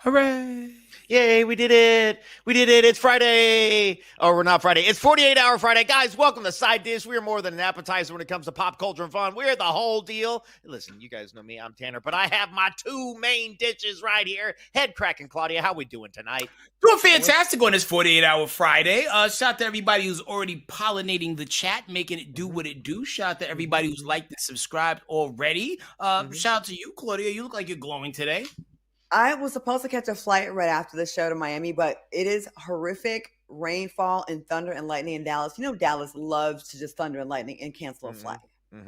Hooray! Yay, we did it. We did it. It's Friday. Oh, we're not Friday. It's 48-hour Friday. Guys, welcome to Side Dish. We are more than an appetizer when it comes to pop culture and fun. We're the whole deal. Listen, you guys know me. I'm Tanner, but I have my two main dishes right here. Headkrack and Claudia. How we doing tonight? Doing fantastic on this 48-hour Friday. Shout out to everybody who's already pollinating the chat, making it do what it do. Shout out to everybody who's liked and subscribed already. Shout out to you, Claudia. You look like you're glowing today. I was supposed to catch a flight right after the show to Miami, but it is horrific rainfall and thunder and lightning in Dallas. You know, Dallas loves to just thunder and lightning and cancel a flight.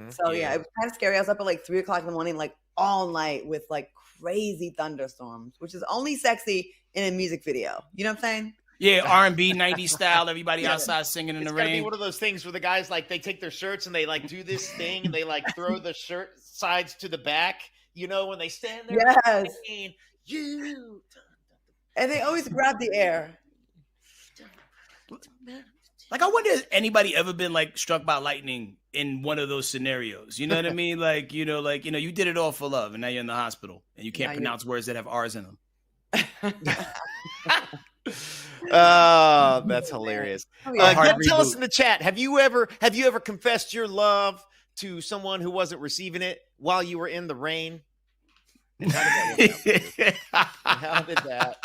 So yeah, it was kind of scary. I was up at like 3 o'clock in the morning, like all night with like crazy thunderstorms, which is only sexy in a music video. You know what I'm saying? Yeah, R&B, 90s style, everybody outside singing in the rain. It's gotta be one of those things where the guys, like, they take their shirts and they, like, do this thing and they, like, throw the shirt sides to the back, you know, when they stand there. Yes. Saying, you. And they always grab the air. Like, I wonder if anybody ever been, like, struck by lightning in one of those scenarios. You know what I mean? Like, you did it all for love, and now you're in the hospital, and you can't pronounce words that have R's in them. Oh, that's hilarious. Tell us in the chat, have you ever confessed your love to someone who wasn't receiving it while you were in the rain? And how did that?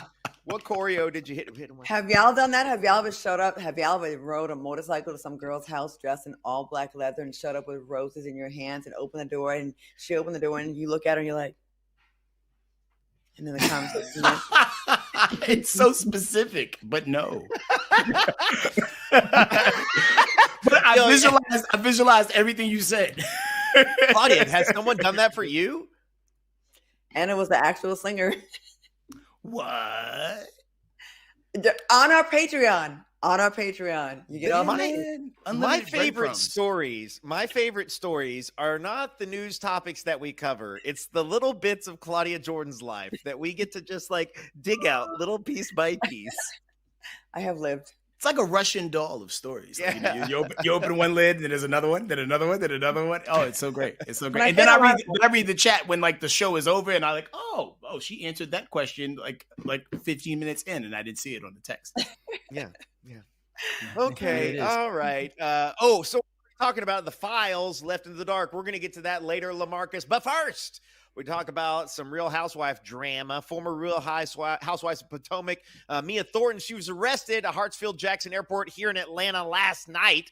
What choreo did you hit him with? Have y'all done that? Have y'all ever showed up? Have y'all ever rode a motorcycle to some girl's house dressed in all black leather and showed up with roses in your hands and opened the door, and she opened the door and you look at her and you're like, and then the conversation. It's so specific, but no. But I visualized everything you said. Claudia, has someone done that for you? And it was the actual singer. What? On our Patreon. You get all my favorite stories are not the news topics that we cover. It's the little bits of Claudia Jordan's life that we get to just like dig out little piece by piece. I have lived. It's like a Russian doll of stories. Like, you open one lid, then there's another one, then another one, then another one. Oh, it's so great. It's so great. And then I read the chat when like the show is over, and I'm like, oh, she answered that question like 15 minutes in, and I didn't see it on the text. Yeah. Okay. All right. So we're talking about the files left in the dark. We're going to get to that later, LaMarcus. But first, we talk about some Real Housewife drama. Former Real Housewives of Potomac, Mia Thornton, she was arrested at Hartsfield-Jackson Airport here in Atlanta last night.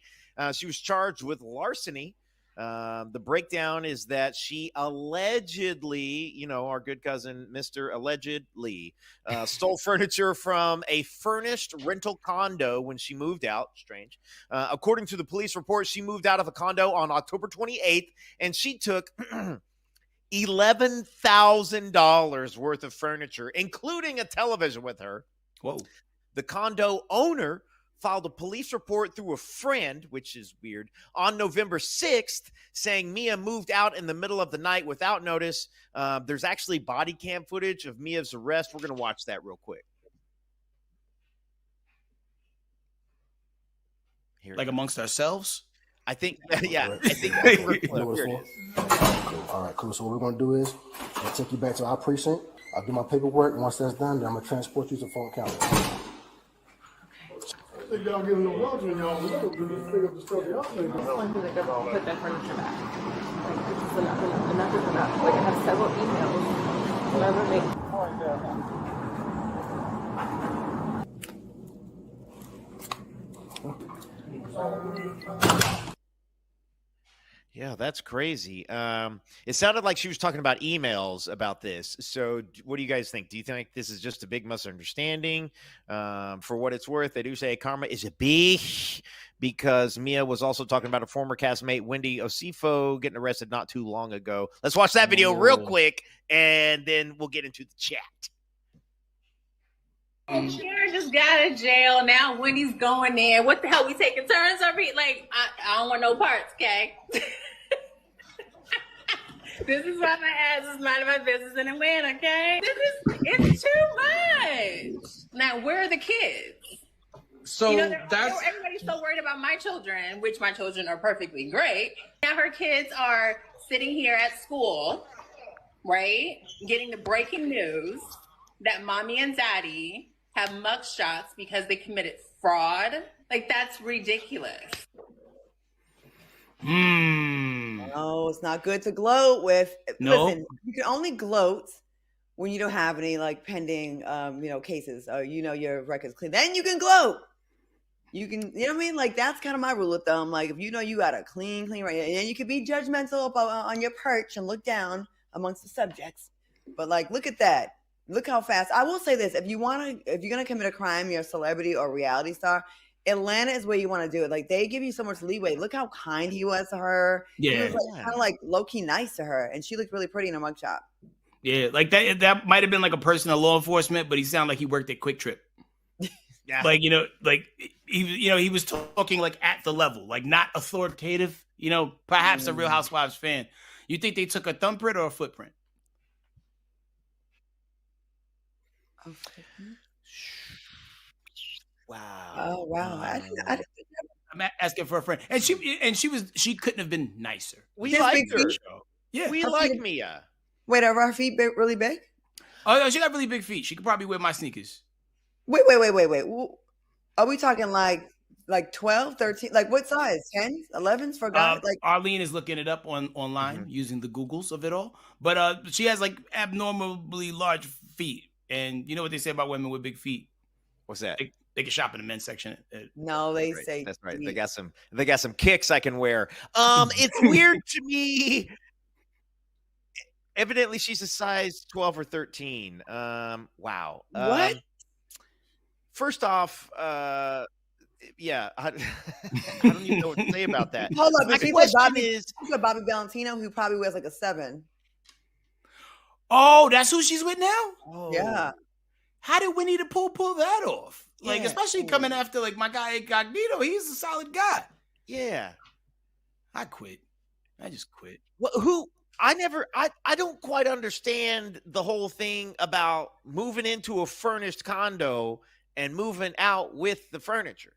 She was charged with larceny. The breakdown is that she allegedly, our good cousin, Mr. Allegedly, stole furniture from a furnished rental condo when she moved out. Strange. According to the police report, she moved out of a condo on October 28th, and she took $11,000 worth of furniture, including a television with her. Whoa. The condo owner filed a police report through a friend, which is weird, on November 6th, saying Mia moved out in the middle of the night without notice. There's actually body cam footage of Mia's arrest. We're going to watch that real quick. Like amongst ourselves? I think, yeah. I think all right, cool. So what we're going to do is I'll take you back to our precinct. I'll do my paperwork. Once that's done, then I'm going to transport you to Fulton County. I think y'all get a little larger than y'all little. Just pick up the stuff y'all think. Put that furniture back. Like, this is enough is enough. Like, I have several emails. Whatever makes. Yeah, that's crazy. It sounded like she was talking about emails about this. So what do you guys think? Do you think this is just a big misunderstanding? For what it's worth, they do say karma is a bitch because Mia was also talking about a former castmate, Wendy Osifo, getting arrested not too long ago. Let's watch that video real quick, and then we'll get into the chat. Sharon just got out of jail. Now Wendy's going there. What the hell? We taking turns every I don't want no parts, okay? This is why my ass is minding my business in Atlanta, okay? It's too much. Now, where are the kids? So everybody's so worried about my children, which my children are perfectly great. Now her kids are sitting here at school, right? Getting the breaking news. that mommy and daddy have mugshots because they committed fraud. Like, that's ridiculous. No, it's not good to gloat with. No. Listen, you can only gloat when you don't have any like pending, cases, or your record's clean. Then you can gloat. You can, you know what I mean? Like, that's kind of my rule of thumb. Like, if you know you got a clean right, and then you can be judgmental on your perch and look down amongst the subjects. But like, look at that. Look how fast. I will say this: if you're gonna commit a crime, you're a celebrity or reality star, Atlanta is where you want to do it. Like, they give you so much leeway. Look how kind he was to her. Yeah. He was like, kind of like low-key nice to her, and she looked really pretty in her mugshot. Yeah, like that might have been like a person of law enforcement, but he sounded like he worked at Quick Trip. Yeah. Like, he was talking like at the level, like not authoritative, perhaps a Real Housewives fan. You think they took a thumbprint or a footprint? Wow. Oh, wow. I didn't I'm asking for a friend. And she couldn't have been nicer. We liked her. Yeah. We like Mia. Wait, are her feet really big? Oh, no, she got really big feet. She could probably wear my sneakers. Wait. Are we talking like 12, 13? Like, what size? 10s, 11s for guys? Like, Arlene is looking it up online using the Googles of it all. But she has like abnormally large feet. And you know what they say about women with big feet? What's that? They can shop in the men's section. No, they say that's right. They got some kicks I can wear. It's weird to me. Evidently, she's a size 12 or 13. Wow. What? First off, yeah, I don't even know what to say about that. Hold up, My she's question is, Bobby Valentino, who probably wears like a 7. Oh, that's who she's with now? oh, Yeah. How did Winnie the Pooh pull that off? Like, Yeah. especially coming after like my guy Incognito, he's a solid guy. yeah. I quit. I just quit. Well, I don't quite understand the whole thing about moving into a furnished condo and moving out with the furniture.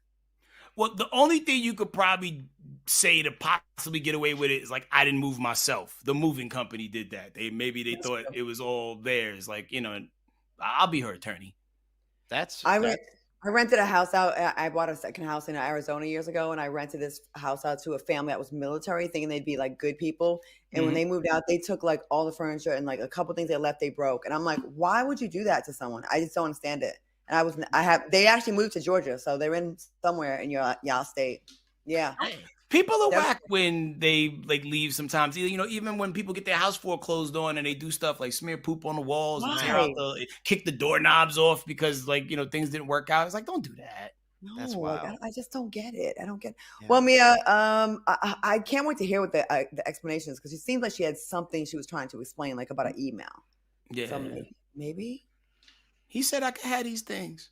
Well, the only thing you could probably say to possibly get away with it is like, I didn't move myself. The moving company did that. They thought it was all theirs. Like, I'll be her attorney. I rented a house out. I bought a second house in Arizona years ago, and I rented this house out to a family that was military, thinking they'd be like good people. And when they moved out, they took like all the furniture, and like a couple things they left, they broke. And I'm like, why would you do that to someone? I just don't understand it. And they actually moved to Georgia, so they're in somewhere in y'all state. Yeah. People are whack when they like leave sometimes. Even when people get their house foreclosed on and they do stuff like smear poop on the walls and tear out kick the doorknobs off because things didn't work out. It's like, don't do that. No, That's wild. like, I just don't get it. I don't get. Yeah. Well, Mia, I can't wait to hear what the explanation is, because it seems like she had something she was trying to explain, like about an email. Yeah. So maybe. He said I could have these things.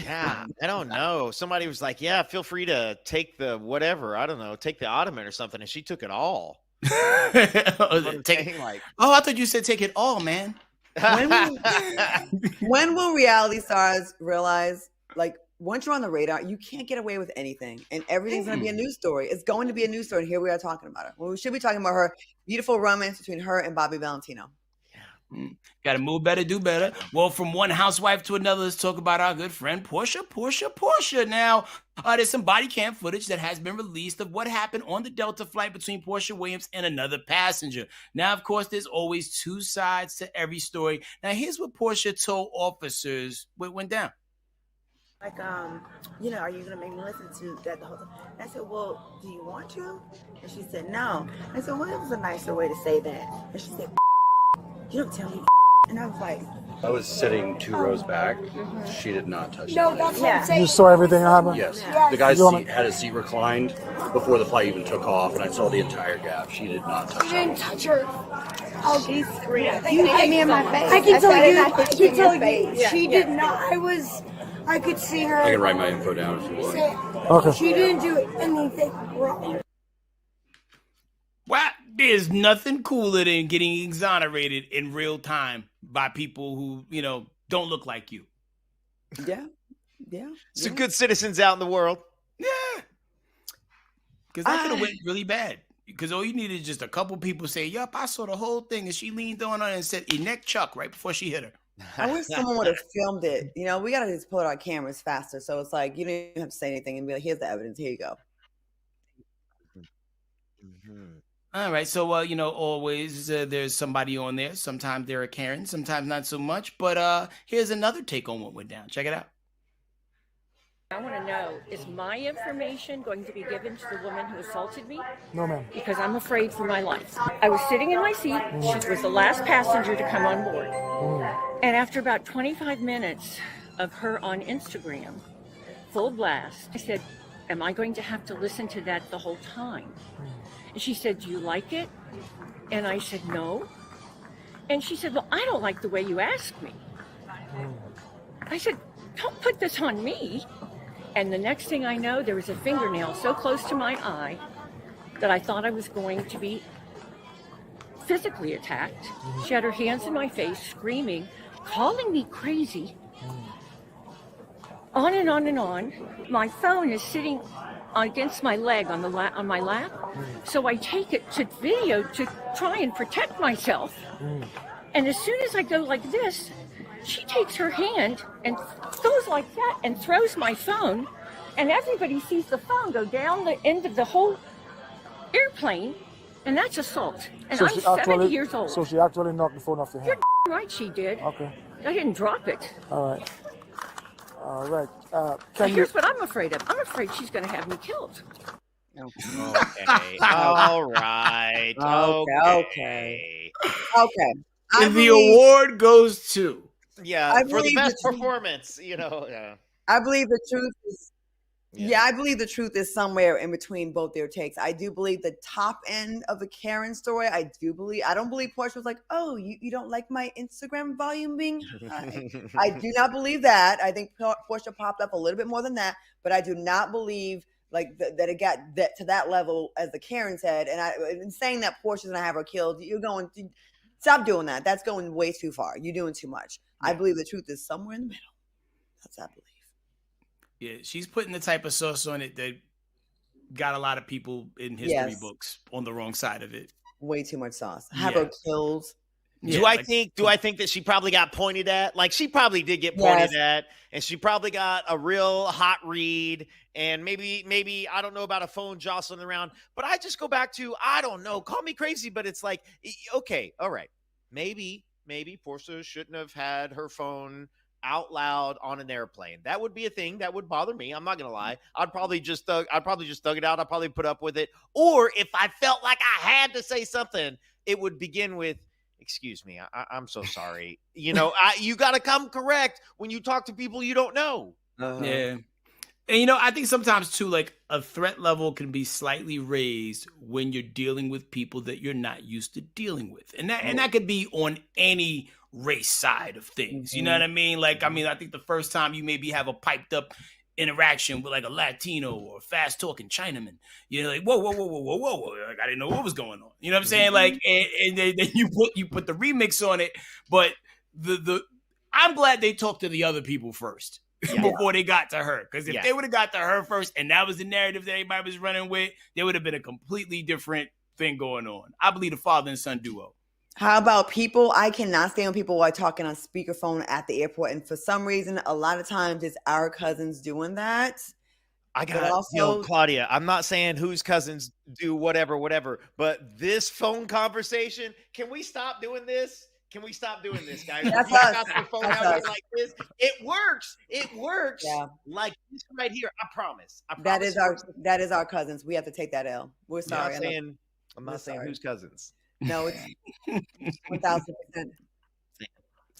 Yeah, I don't know. Somebody was like, yeah, feel free to take the whatever. I don't know, take the ottoman or something. And she took it all. I thought you said take it all, man. When will reality stars realize, like, once you're on the radar, you can't get away with anything, and everything's going to be a news story. It's going to be a news story, and here we are talking about it. Well, we should be talking about her beautiful romance between her and Bobby Valentino. Got to move better, do better. Well, from one housewife to another, let's talk about our good friend Porsha. Now, there's some body cam footage that has been released of what happened on the Delta flight between Porsha Williams and another passenger. Now, of course, there's always two sides to every story. Now, here's what Porsha told officers what went down. Like, are you going to make me listen to that the whole time? I said, well, do you want to? And she said, no. I said, well, it was a nicer way to say that. And she said, you don't tell me. And I was like, I was sitting 2 rows back. She did not touch no, me. that's what I'm saying. You saw everything that happened? Yes. Yes. The guy's seat had his seat reclined before the flight even took off, and I saw the entire gap. She did not touch You me. didn't touch her. Oh, She's screaming. you hit me in my face. I can tell you, she did not. I could see her. I can write my info down if you want. Okay. She didn't do anything wrong. Well, there's nothing cooler than getting exonerated in real time by people who, don't look like you. Yeah. Some good citizens out in the world. Yeah. Because that could have went really bad. Because all you needed is just a couple people say, yup, I saw the whole thing. And she leaned on her and said, neck Chuck right before she hit her. I wish someone would have filmed it. You know, we got to just pull out our cameras faster. So it's like, you don't even have to say anything and be like, here's the evidence. Here you go. All right. So, always there's somebody on there. Sometimes they're a Karen, sometimes not so much. But here's another take on what went down. Check it out. I want to know, is my information going to be given to the woman who assaulted me? No, ma'am. Because I'm afraid for my life. I was sitting in my seat. She was the last passenger to come on board. And after about 25 minutes of her on Instagram, full blast, I said, am I going to have to listen to that the whole time? And she said, do you like it? And I said, no. And she said, well, I don't like the way you asked me. I said, don't put this on me. And the next thing I know, there was a fingernail so close to my eye that I thought I was going to be physically attacked. She had her hands in my face, screaming, calling me crazy. On and on and on. My phone is sitting against my leg on my lap. So I take it to video to try and protect myself. And as soon as I go like this, she takes her hand and goes like that and throws my phone, and everybody sees the phone go down the end of the whole airplane, and that's assault. And so I'm 70 years old. So she actually knocked the phone off your hand? You're right, she did. Okay. I didn't drop it. All right. All right. Here's what I'm afraid of. I'm afraid she's going to have me killed. Okay. All right. Okay. And the award goes to... Yeah, for the best performance, Yeah. I believe the truth is, I believe the truth is somewhere in between both their takes. I do believe the top end of the Karen story. I don't believe Porsha was like, oh, you don't like my Instagram volume being high. I do not believe that. I think Porsha popped up a little bit more than that, but I do not believe like that it got to that level as the Karen said. And in saying that Porsha's gonna have her killed, you're going to stop doing that. That's going way too far. You're doing too much. I believe the truth is somewhere in the middle. That's what I believe. Yeah, she's putting the type of sauce on it that got a lot of people in history books on the wrong side of it. Way too much sauce. Have her killed. Do I think that she probably got pointed at? Like she probably did get pointed at, and she probably got a real hot read, and maybe I don't know about a phone jostling around, but I just go back to, I don't know, call me crazy, but it's like, okay, all right, maybe Porsha shouldn't have had her phone out loud on an airplane. That would be a thing that would bother me. I'm not gonna lie. I'd probably just thug it out. I'd probably put up with it. Or if I felt like I had to say something, it would begin with, excuse me, I'm so sorry. You got to come correct when you talk to people you don't know. Yeah. And, I think sometimes, too, like a threat level can be slightly raised when you're dealing with people that you're not used to dealing with. And that could be on any race side of things. You know what I mean? Like, I think the first time you maybe have a piped up interaction with like a Latino or a fast talking Chinaman, you're like, whoa. Like, I didn't know what was going on. You know what I'm saying? Like, and then you put the remix on it. But I'm glad they talked to the other people first. Before they got to her. Because if they would have got to her first and that was the narrative that everybody was running with, there would have been a completely different thing going on. I believe the father and son duo. How about people? I cannot stand when people are talking on speakerphone at the airport. And for some reason, a lot of times it's our cousins doing that. Claudia, I'm not saying whose cousins do whatever, but this phone conversation, can we stop doing this? Can we stop doing this, guys? That's you us. got your phone out here like this. It works. Yeah. Like this right here. I promise. That is our cousins. We have to take that L. We're sorry. I'm not saying whose cousins. No, it's 1,000%.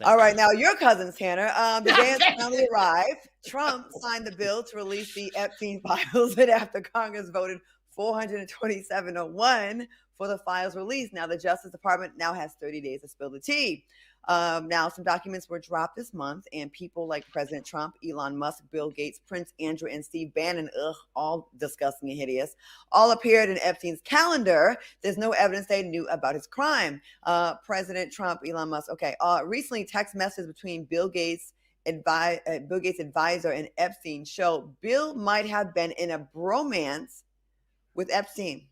All right, now your cousins, Tanner. The day has finally arrived. Trump signed the bill to release the Epstein files, and after Congress voted 427-1 for the files released. Now, the Justice Department now has 30 days to spill the tea. Now, some documents were dropped this month, and people like President Trump, Elon Musk, Bill Gates, Prince Andrew, and Steve Bannon, all disgusting and hideous, all appeared in Epstein's calendar. There's no evidence they knew about his crime. President Trump, Elon Musk, recently text messages between Bill Gates' advisor and Epstein show Bill might have been in a bromance with Epstein.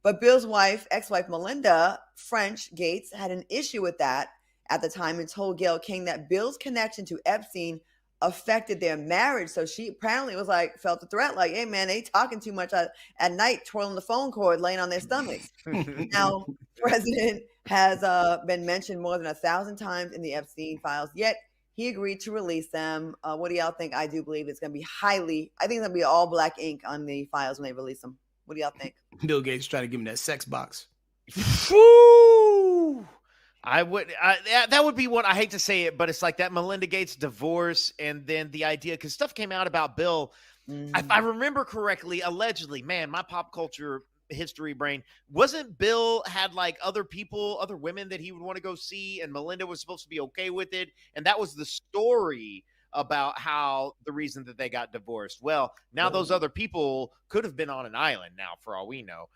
But Bill's ex-wife Melinda French Gates, had an issue with that at the time and told Gayle King that Bill's connection to Epstein affected their marriage. So she apparently was like, felt the threat, like, hey man, they talking too much at night, twirling the phone cord, laying on their stomachs. Now, President has been mentioned more than 1,000 times in the Epstein files, yet he agreed to release them. What do y'all think? I do believe it's going to be I think it's going to be all black ink on the files when they release them. What do y'all think? Bill Gates trying to give him that sex box. Woo! That would be one. I hate to say it, but it's like that Melinda Gates divorce, and then the idea, because stuff came out about Bill. If I remember correctly, allegedly, man, my pop culture history brain, wasn't Bill had like other women that he would want to go see, and Melinda was supposed to be okay with it, and that was the story about how the reason that they got divorced. Well, now those other people could have been on an island now, for all we know.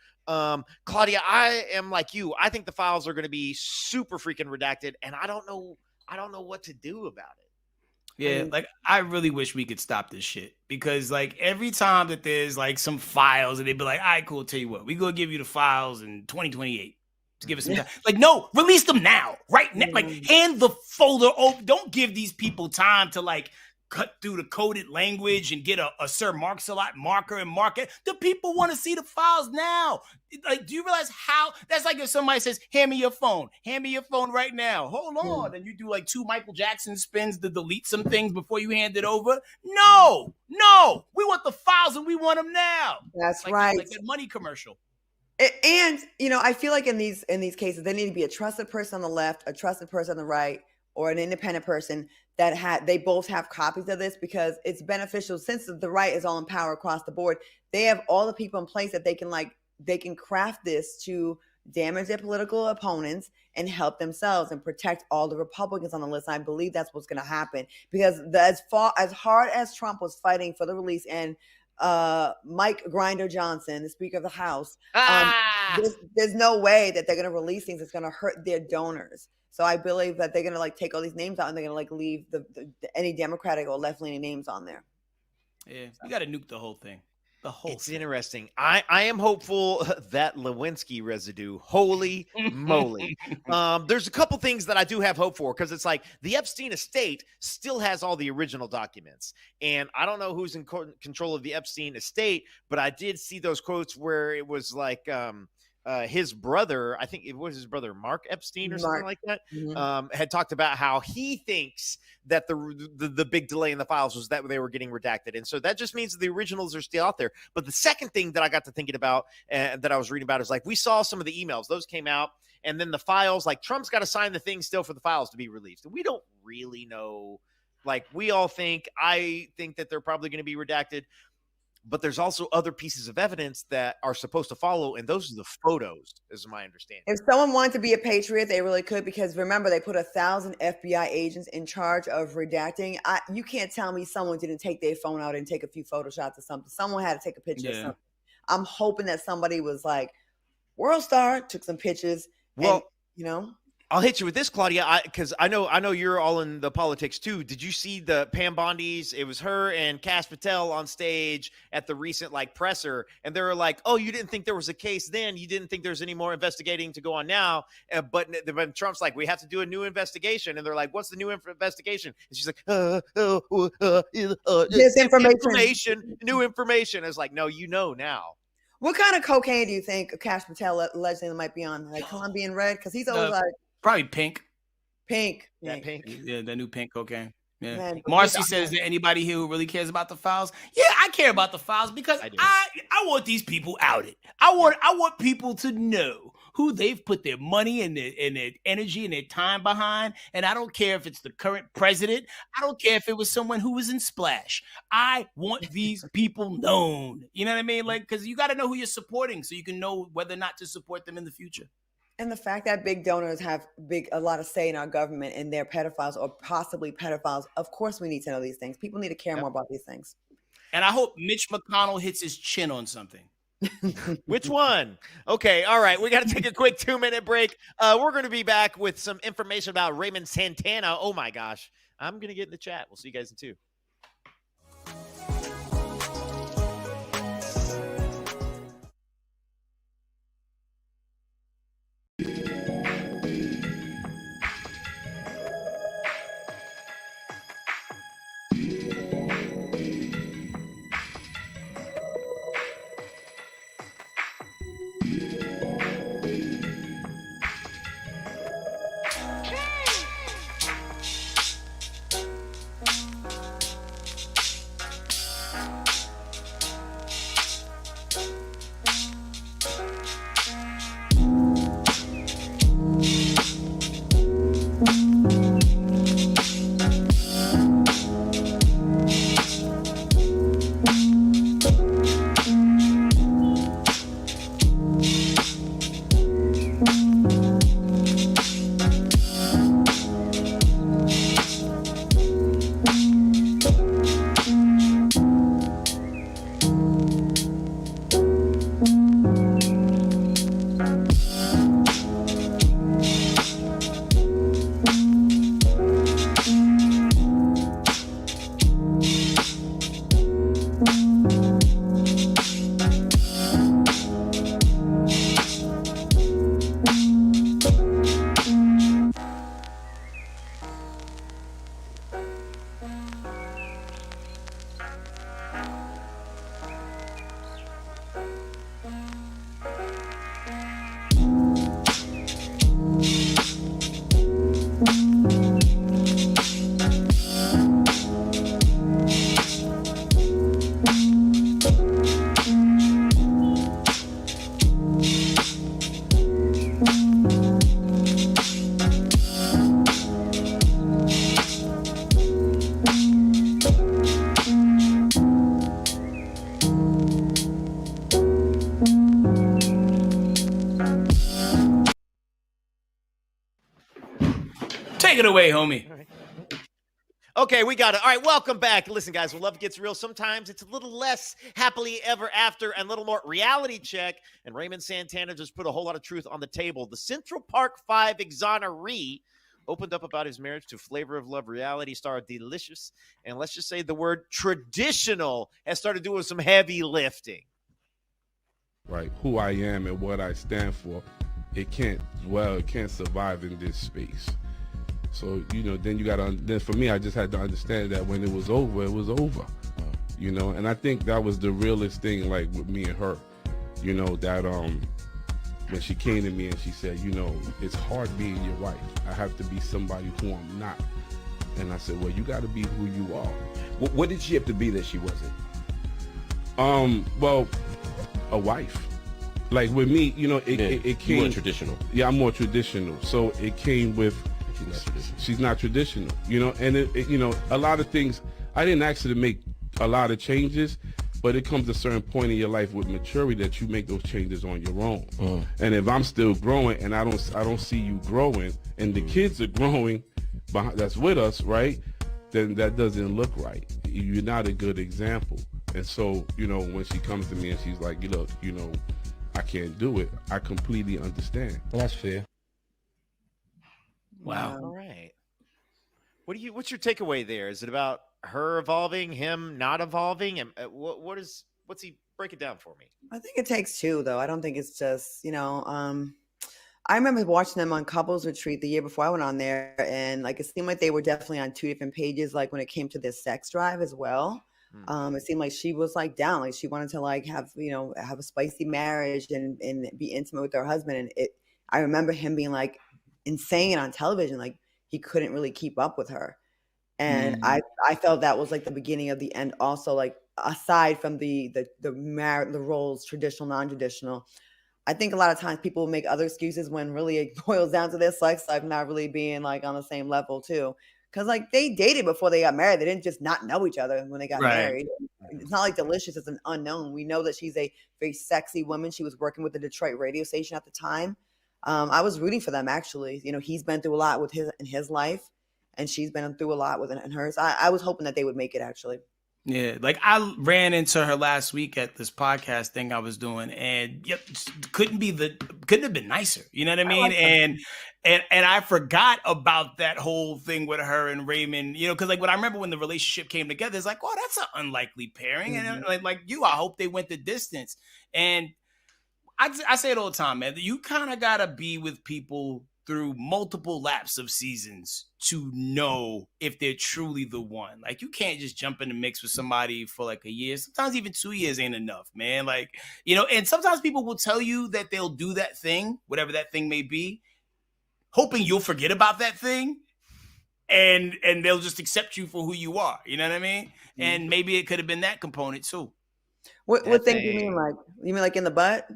Claudia, I am like you. I think the files are going to be super freaking redacted, and I don't know what to do about it. Yeah, like I really wish we could stop this shit, because like every time that there's like some files and they'd be like, all right, cool, tell you what, we gonna give you the files in 2028. Just give us some time. Like, no, release them now, right now. Like, hand the folder over. Don't give these people time to like cut through the coded language and get a Sir Mark-a-Lot marker and mark it. The people want to see the files now. Like, do you realize how that's like if somebody says, hand me your phone right now. Hold on. And you do like 2 Michael Jackson spins to delete some things before you hand it over. No, we want the files and we want them now. That's right. Like that money commercial. And, I feel like in these cases, there need to be a trusted person on the left, a trusted person on the right, or an independent person they both have copies of this, because it's beneficial. Since the right is all in power across the board, they have all the people in place that they can craft this to damage their political opponents and help themselves and protect all the Republicans on the list. And I believe that's what's going to happen, because as hard as Trump was fighting for the release, and Mike Grinder Johnson, the Speaker of the House, there's no way that they're going to release things that's going to hurt their donors. So I believe that they're going to like take all these names out, and they're going to like leave any Democratic or left-leaning names on there. Yeah, we got to nuke the whole thing. It's interesting. I am hopeful that Lewinsky residue, holy moly. There's a couple things that I do have hope for, because it's like the Epstein estate still has all the original documents. And I don't know who's in control of the Epstein estate, but I did see those quotes where it was like his brother, I think it was his brother, Mark Epstein or something like that, had talked about how he thinks that the big delay in the files was that they were getting redacted. And so that just means that the originals are still out there. But the second thing that I got to thinking about that I was reading about is like, we saw some of the emails, those came out, and then the files, like Trump's got to sign the thing still for the files to be released. And we don't really know, like we all think, I think that they're probably going to be redacted. But there's also other pieces of evidence that are supposed to follow, and those are the photos, is my understanding. If someone wanted to be a patriot, they really could, because remember, they put 1,000 FBI agents in charge of redacting. You can't tell me someone didn't take their phone out and take a few photo shots or something. Someone had to take a picture of something. I'm hoping that somebody was like, World Star, took some pictures. Well, and, I'll hit you with this, Claudia, because I know you're all in the politics too. Did you see the Pam Bondi's? It was her and Kash Patel on stage at the recent presser, and they were like, "Oh, you didn't think there was a case then? You didn't think there's any more investigating to go on now?" But Trump's like, "We have to do a new investigation," and they're like, "What's the new investigation?" And she's like, "Disinformation, new information." It's like, no, you know now. What kind of cocaine do you think Kash Patel allegedly might be on? Like Colombian red? Because he's always like. Probably pink. Pink. That pink. Yeah, that new pink cocaine. Yeah. Man, Marcy says, is there anybody here who really cares about the files? Yeah, I care about the files, because I want these people outed. I want people to know who they've put their money and their energy and their time behind. And I don't care if it's the current president. I don't care if it was someone who was in Splash. I want these people known. You know what I mean? Like, because you got to know who you're supporting so you can know whether or not to support them in the future. And the fact that big donors have a lot of say in our government, and they're pedophiles or possibly pedophiles, of course we need to know these things. People need to care more about these things. And I hope Mitch McConnell hits his chin on something. Which one? Okay, all right. We got to take a quick 2-minute break. We're going to be back with some information about Raymond Santana. Oh my gosh. I'm going to get in the chat. We'll see you guys in 2. Take it away, homie. All right. Okay, we got it. All right, welcome back. Listen, guys, when love gets real, sometimes it's a little less happily ever after and a little more reality check. And Raymond Santana just put a whole lot of truth on the table. The Central Park 5 exoneree opened up about his marriage to Flavor of Love reality star Delicious. And let's just say the word traditional has started doing some heavy lifting. Right, who I am and what I stand for, it can't survive in this space. So, then for me, I just had to understand that when it was over, it was over, and I think that was the realest thing, like with me and her, that when she came to me and she said, it's hard being your wife. I have to be somebody who I'm not. And I said, well, you got to be who you are. What did she have to be that she wasn't? Well, a wife. Like with me, it came. You weren't traditional. Yeah, I'm more traditional. So it came with. She's not traditional, and a lot of things. I didn't ask her to make a lot of changes, but it comes to a certain point in your life with maturity that you make those changes on your own. And if I'm still growing and I don't see you growing, and the kids are growing, that's with us, right? Then that doesn't look right. You're not a good example. And so, when she comes to me and she's like, look, I can't do it. I completely understand. That's fair. Wow. All right. What's your takeaway there? Is it about her evolving, him not evolving? And what's he break it down for me? I think it takes two, though. I don't think it's just, I remember watching them on couples retreat the year before I went on there, and like it seemed like they were definitely on two different pages, like when it came to their sex drive as well. It seemed like she was like down, like she wanted to like have a spicy marriage and be intimate with her husband. And I remember him being like insane on television, like he couldn't really keep up with her. And I felt that was like the beginning of the end. Also, like aside from the roles, traditional, non-traditional, I think a lot of times people make other excuses when really it boils down to their sex life not really being like on the same level too. Because like they dated before they got married. They didn't just not know each other when they got married. It's not like Delicious is an unknown. We know that she's a very sexy woman. She was working with the Detroit radio station at the time. I was rooting for them, actually. He's been through a lot with his life, and she's been through a lot with it in hers. I was hoping that they would make it, actually. Yeah, like I ran into her last week at this podcast thing I was doing, and couldn't have been nicer. You know what I mean? And I forgot about that whole thing with her and Raymond. Because like when I remember when the relationship came together, it's like, oh, that's an unlikely pairing, and like I hope they went the distance. And I say it all the time, man. You kind of gotta be with people through multiple laps of seasons to know if they're truly the one. Like, you can't just jump in the mix with somebody for like a year. Sometimes even 2 years ain't enough, man. Like, you know, and sometimes people will tell you that they'll do that thing, whatever that thing may be, hoping you'll forget about that thing. And they'll just accept you for who you are. You know what I mean? Mm-hmm. And maybe it could have been that component too. What thing do you mean? Like, you mean like in the butt?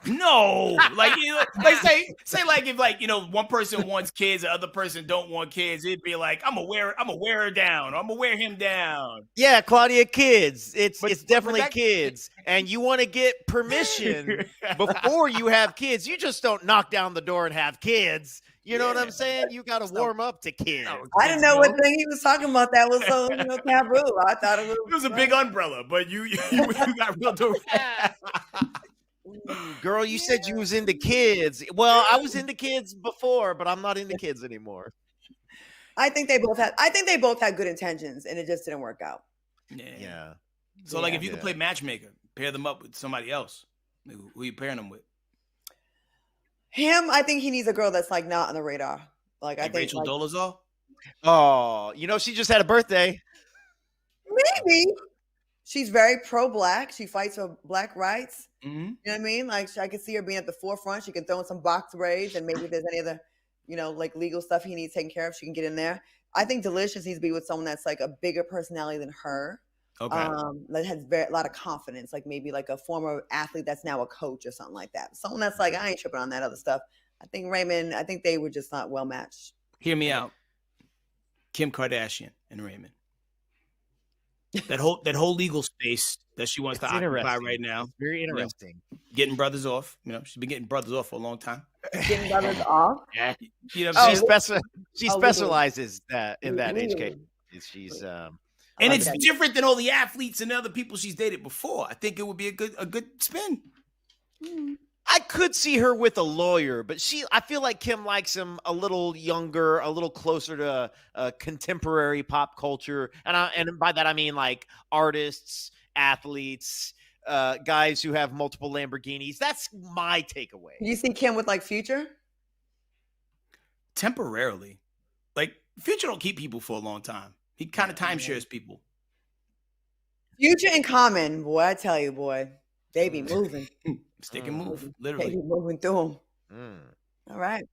No, like, you know, like say like if like, you know, one person wants kids, the other person don't want kids, it'd be like, I'm gonna wear her down, or I'm gonna wear him down. Yeah, Claudia, kids. It's definitely kids, and you want to get permission before you have kids. You just don't knock down the door and have kids. You know what I'm saying? You got to warm up to kids. I didn't know what thing he was talking about. That was so taboo. I thought it was a big umbrella, but you got real direct. Girl, you said you was into kids. Well, I was into kids before, but I'm not into kids anymore. I think they both had good intentions, and it just didn't work out. Yeah. So, like, if you could play matchmaker, pair them up with somebody else, who are you pairing them with? Him, I think he needs a girl that's like not on the radar. Like, I think Rachel Dolezal. Oh, you know, she just had a birthday. Maybe. She's very pro-black. She fights for black rights. Mm-hmm. You know what I mean? Like, I could see her being at the forefront. She can throw in some box braids, and maybe if there's any other, you know, like legal stuff he needs taken care of, she can get in there. I think Delicious needs to be with someone that's like a bigger personality than her. Okay. That has a lot of confidence, like maybe like a former athlete that's now a coach or something like that. Someone that's like, I ain't tripping on that other stuff. I think they were just not well matched. Hear me out. Kim Kardashian and Raymond. That whole legal space that she wants to occupy right now. It's very interesting. You know, getting brothers off. You know, she's been getting brothers off for a long time. Getting brothers off? Yeah. You know what I'm saying? She specializes in that HK. She's and it's different than all the athletes and other people she's dated before. I think it would be a good spin. I could see her with a lawyer, but I feel like Kim likes him a little younger, a little closer to contemporary pop culture. And by that, I mean like artists, athletes, guys who have multiple Lamborghinis. That's my takeaway. You see Kim with like Future? Temporarily. Like, Future don't keep people for a long time. He kind of timeshares people. Future and Common, boy, I tell you, boy, they be moving. Stick and move, literally. They be moving through them. All right.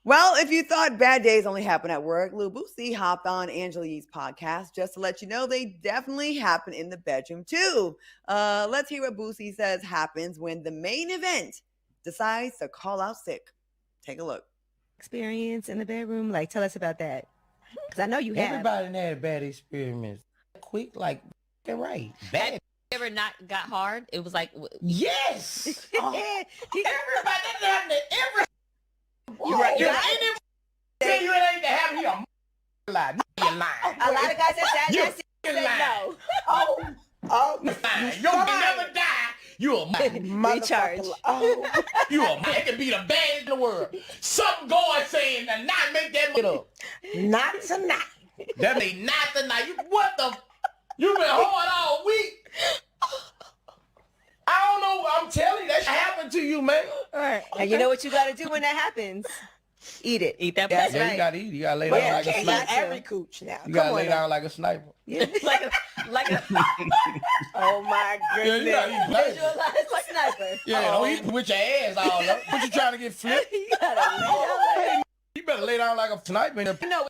Well, if you thought bad days only happen at work, Lou Boosie hopped on Angela Yee's podcast just to let you know they definitely happen in the bedroom too. Let's hear what Boosie says happens when the main event decides to call out sick. Take a look. Experience in the bedroom, like tell us about that. Because I know you have. Everybody had a bad experience. Quick, like, they're right. Bad. You ever not got hard? It was like, yes. Everybody that happened to every. You're right. Tell you it ain't to happen. You're a lie. You're lying. A lot of guys said no. Oh, you're lying. You can never die. You a recharge. You a man can be the baddest in the world. Something going saying that not make that get up. Not tonight. That mean not tonight. What the? You been hard all week. I don't know. I'm telling you, that happened to you, man. All right. Okay. And you know what you got to do when that happens? Eat it. Eat that. That's right. Right. You got to eat. You got to lay down like a sniper. Every cooch now. You got to lay down like a sniper. Yeah. like a. Oh my goodness. Yeah, you got to eat visualize like a sniper. Yeah, don't eat with your ass all up. What you trying to get flipped? You gotta lay down. You better lay down like a sniper. No.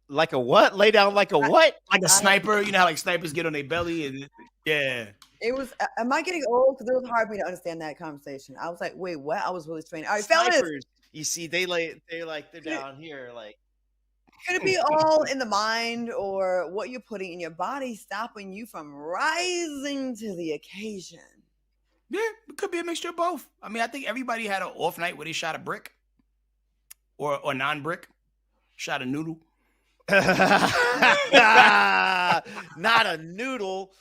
Like a what? Lay down like a what? Like a sniper. You know how like snipers get on their belly and yeah. It was. Am I getting old? Because it was hard for me to understand that conversation. I was like, wait, what? I was really strained. All right, Snipers. fellas. You see, they're down here, like. Could it be all in the mind or what you're putting in your body stopping you from rising to the occasion? Yeah, it could be a mixture of both. I mean, I think everybody had an off night where they shot a brick or non-brick, shot a noodle. Not a noodle.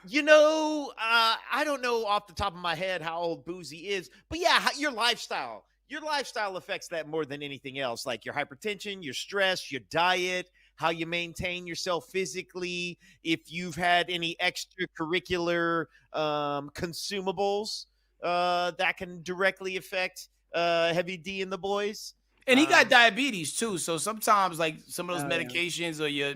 You know, I don't know off the top of my head how old Boozy is, but yeah, your lifestyle affects that more than anything else. Like your hypertension, your stress, your diet, how you maintain yourself physically. If you've had any extracurricular consumables that can directly affect Heavy D and the boys. And he got diabetes too, so sometimes like some of those Oh, medications or your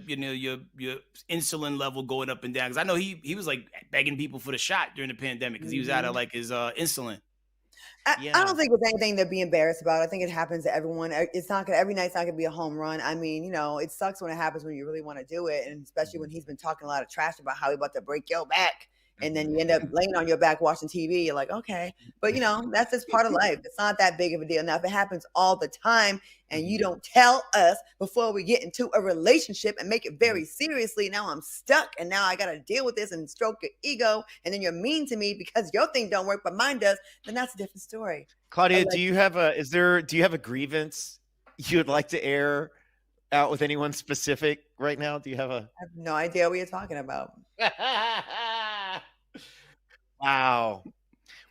insulin level going up and down. Because I know he was like begging people for the shot during the pandemic because he was out of like his insulin. I don't think it's anything to be embarrassed about. I think it happens to everyone. It's not gonna every night's not gonna be a home run. I mean, you know, it sucks when it happens when you really want to do it, and especially when he's been talking a lot of trash about how he about to break your back, and then you end up laying on your back watching TV. You're like, okay, but you know, that's just part of life. It's not that big of a deal. Now, if it happens all the time and you don't tell us before we get into a relationship and make it very seriously, now I'm stuck and now I got to deal with this and stroke your ego. And then you're mean to me because your thing don't work, but mine does. Then that's a different story. Claudia, do you have a grievance you'd like to air out with anyone specific right now? Do you have a? I have no idea what you're talking about. Wow.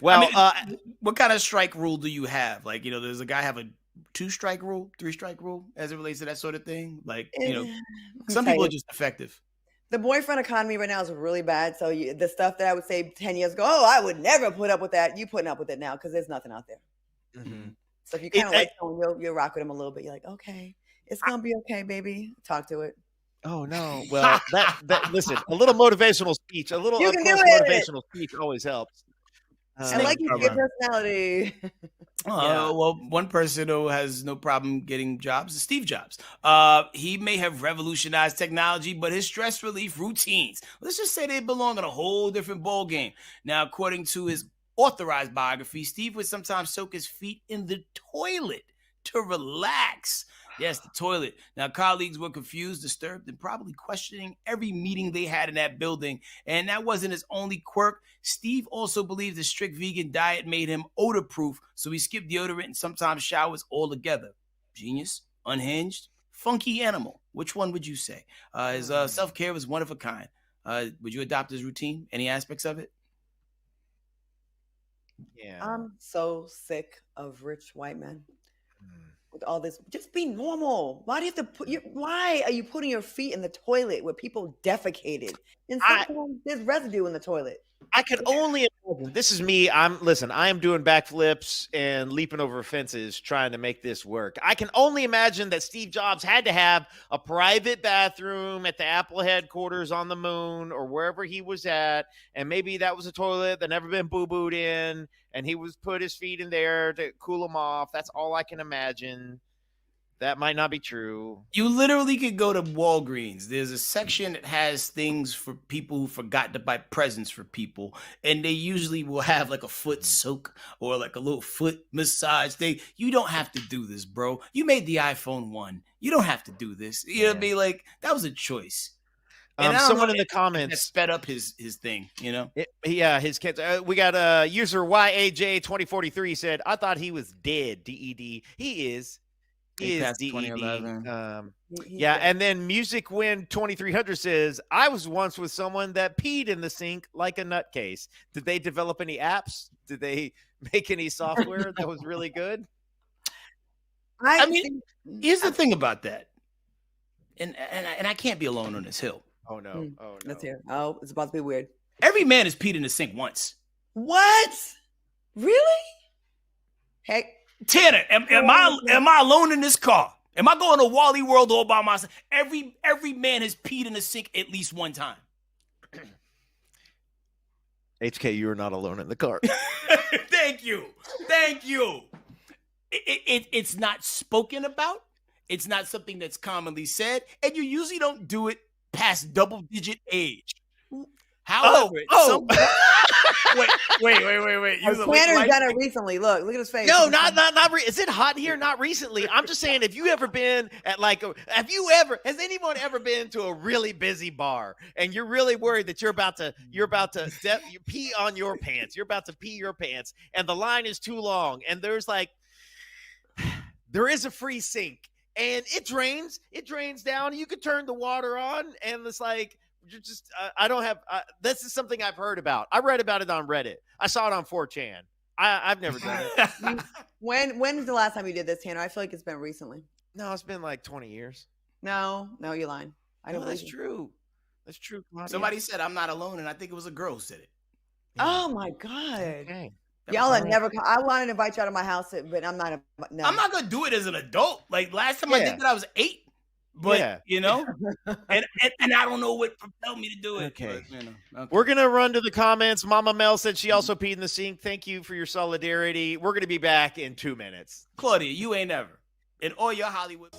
Well, I mean, what kind of strike rule do you have? Like, you know, does a guy have a 2-strike rule, 3-strike rule as it relates to that sort of thing? Like, you know, some people are just effective. The boyfriend economy right now is really bad. So the stuff that I would say 10 years ago, oh, I would never put up with that. You putting up with it now because there's nothing out there. Mm-hmm. So if you kind of like someone, you'll rock with him a little bit. You're like, okay, it's going to be okay, baby. Talk to it. Oh, no. Well, that listen, a little motivational speech, a little motivational speech always helps. I like your personality. Well, one person who has no problem getting jobs is Steve Jobs. He may have revolutionized technology, but his stress relief routines, let's just say they belong in a whole different ballgame. Now, according to his authorized biography, Steve would sometimes soak his feet in the toilet to relax. Yes, the toilet. Now, colleagues were confused, disturbed, and probably questioning every meeting they had in that building. And that wasn't his only quirk. Steve also believed the strict vegan diet made him odor-proof, so he skipped deodorant and sometimes showers altogether. Genius, unhinged, funky animal. Which one would you say? His self-care was one of a kind. Would you adopt his routine? Any aspects of it? Yeah. I'm so sick of rich white men. With all this, just be normal. Why do you have to why are you putting your feet in the toilet where people defecated? And sometimes there's residue in the toilet. I could only imagine. This is me. I am doing backflips and leaping over fences trying to make this work. I can only imagine that Steve Jobs had to have a private bathroom at the Apple headquarters on the moon or wherever he was at, and maybe that was a toilet that never been boo-booed in, and he was put his feet in there to cool them off. That's all I can imagine. That might not be true. You literally could go to Walgreens. There's a section that has things for people who forgot to buy presents for people. And they usually will have like a foot soak or like a little foot massage thing. You don't have to do this, bro. You made the iPhone 1. You don't have to do this. You know what I mean? Like, that was a choice. And someone in the comments sped up his thing, you know? His kids. We got user YAJ2043 said, I thought he was dead, DED. He is. He is DED. 2011. Yeah, and then Music Win 2300 says, I was once with someone that peed in the sink like a nutcase. Did they develop any apps? Did they make any software that was really good? I mean, here's the thing about that. And I can't be alone on this hill. Oh, no. Oh, no. Let's hear. Oh, it's about to be weird. Every man has peed in the sink once. What? Really? Heck. Tanner, am I alone in this car? Am I going to Wally World all by myself? Every man has peed in the sink at least one time. HK, you are not alone in the car. Thank you. It's not spoken about. It's not something that's commonly said, and you usually don't do it past double-digit age. However, wait. Tanner's done it recently. Look at his face. No, not. Is it hot in here? Not recently. I'm just saying, have you ever been at has anyone ever been to a really busy bar and you're really worried that you're about to pee on your pants? You're about to pee your pants and the line is too long and there is a free sink and it drains down. You could turn the water on and it's like, you're just I don't have this is something I've heard about. I read about it on Reddit. I saw it on 4chan. I've never done it. When's the last time you did this, Tanner? I feel like it's been recently. No, it's been like 20 years. No, you're lying. I don't believe that's true. That's true. Somebody said I'm not alone, and I think it was a girl who said it. Oh my God. Okay. Y'all are never come. I wanted to invite y'all to my house, but I'm not. No. I'm not gonna do it as an adult. Like last time I did that, I was 8. But you know, and I don't know what propelled me to do it. Okay. But, you know, okay. We're gonna run to the comments. Mama Mel said she also peed in the sink. Thank you for your solidarity. We're gonna be back in 2 minutes. Claudia, you ain't ever in all your Hollywood.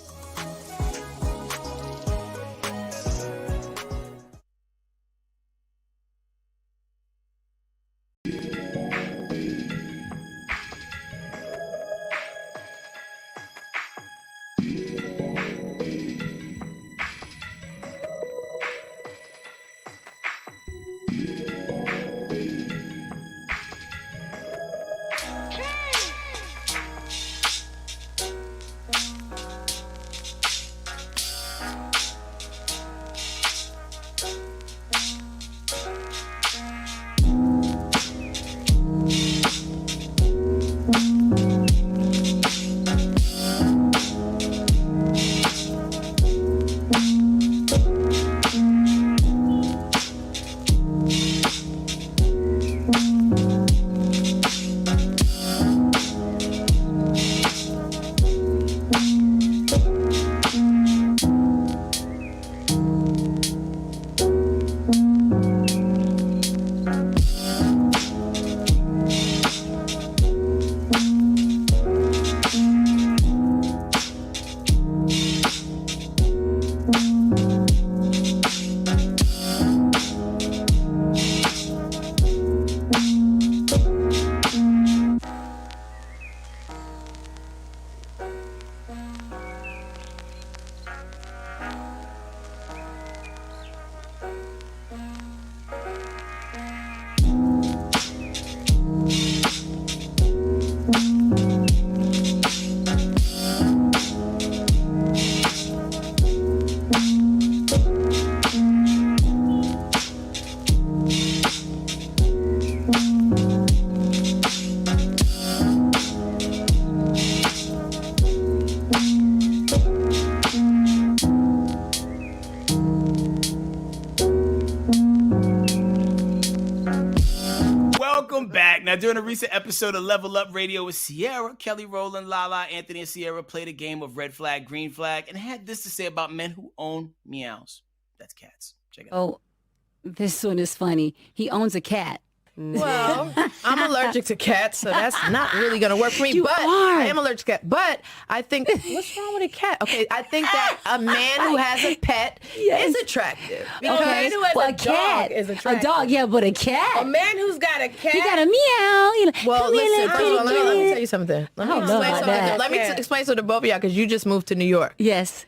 Welcome back. Now, during a recent episode of Level Up Radio with Sierra, Kelly Rowland, Lala, Anthony, and Sierra played a game of red flag, green flag, and had this to say about men who own meows. That's cats. Check it out. Oh, this one is funny. He owns a cat. Well, I'm allergic to cats, so that's not really going to work for me. You but are. I am allergic to cats. But I think, what's wrong with a cat? Okay, I think that a man who has a pet is attractive. Okay, man who has well, a dog is attractive. A dog, yeah, but a cat. A man who's got a cat. He got a meow. You know, Well, come here, listen, little first of all, kitty let me cat. tell you something. I don't know about that. Let me explain something to both of y'all, because you just moved to New York. Yes.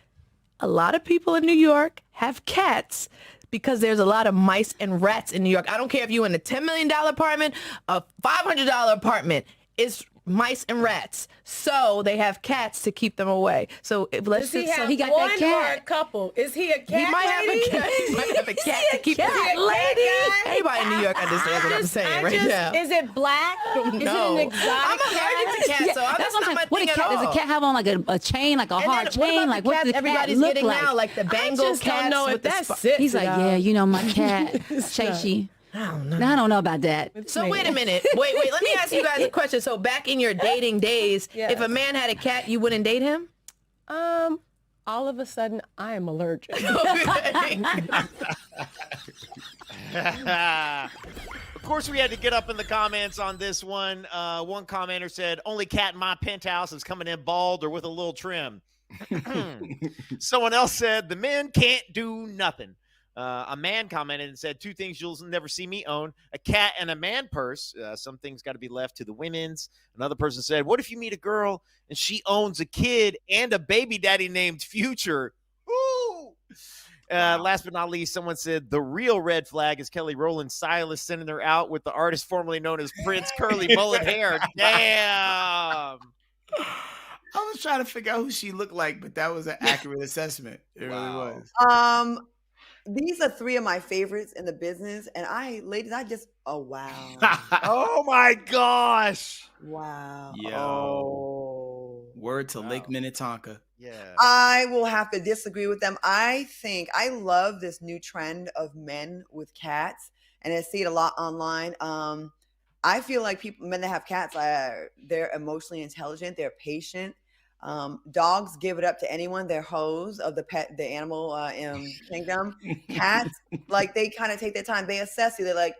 A lot of people in New York have cats because there's a lot of mice and rats in New York. I don't care if you're in a $10 million apartment, a $500 apartment. It's mice and rats. So they have cats to keep them away. So let's Does he just have so he got one that cat. or a couple? Is he a cat? He might have lady? a cat. He might have a cat to keep cat him. lady? Everybody in New York understands what I'm saying right now. Is it black? Is it No. an exotic I'm allergic to cats, Yeah, so that's that's what not I'm my saying. What thing a at cat, all. does a cat have on like a chain, like a And hard then what chain? about Like the what cats does the everybody's cat look getting like? now, like the Bengal just don't cats know if with the that's sp- sexy. He's like, yeah, you know, my cat, Chasey. I don't know. I don't know about that. So wait a minute. Wait. Let me ask you guys a question. So back in your dating days, Yes. if a man had a cat, you wouldn't date him? All of a sudden, I am allergic. Of course, we had to get up in the comments on this one. One commenter said, only cat in my penthouse is coming in bald or with a little trim. Someone else said, the men can't do nothing. A man commented and said, two things you'll never see me own, a cat and a man purse. Some things got to be left to the women's. Another person said, what if you meet a girl and she owns a kid and a baby daddy named Future? Ooh. Last but not least, someone said the real red flag is Kelly Rowland Silas sending her out with the artist formerly known as Prince curly mullet hair. Damn. I was trying to figure out who she looked like, but that was an accurate assessment. It really was. These are three of my favorites in the business, and ladies, wow. Oh my gosh. Wow. Yo. Word to Lake Minnetonka. Yeah. I will have to disagree with them. I love this new trend of men with cats, and I see it a lot online. I feel like men that have cats, they're emotionally intelligent. They're patient. Dogs give it up to anyone. They're hoes of the animal kingdom. Cats, like they kind of take their time. They assess you. They're like,